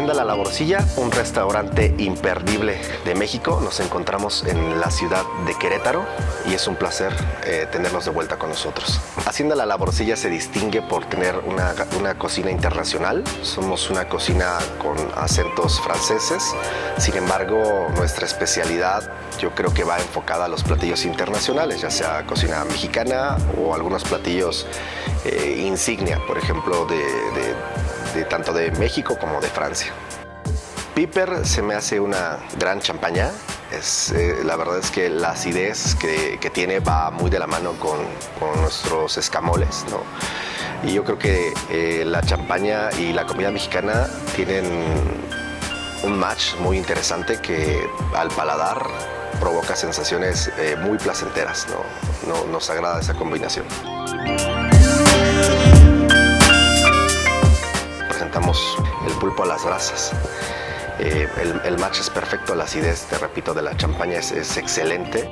Hacienda La Laborcilla, un restaurante imperdible de México. Nos encontramos en la ciudad de Querétaro y es un placer tenerlos de vuelta con nosotros. Hacienda La Laborcilla se distingue por tener una cocina internacional. Somos una cocina con acentos franceses. Sin embargo, nuestra especialidad yo creo que va enfocada a los platillos internacionales, ya sea cocina mexicana o algunos platillos insignia, por ejemplo, de tanto de México como de Francia. Piper se me hace una gran champaña. La verdad es que la acidez que tiene va muy de la mano con nuestros escamoles, ¿no? Y yo creo que la champaña y la comida mexicana tienen un match muy interesante que al paladar provoca sensaciones muy placenteras, ¿no? Nos agrada esa combinación. Presentamos el pulpo a las brasas. El match es perfecto, la acidez, te repito, de la champaña es excelente.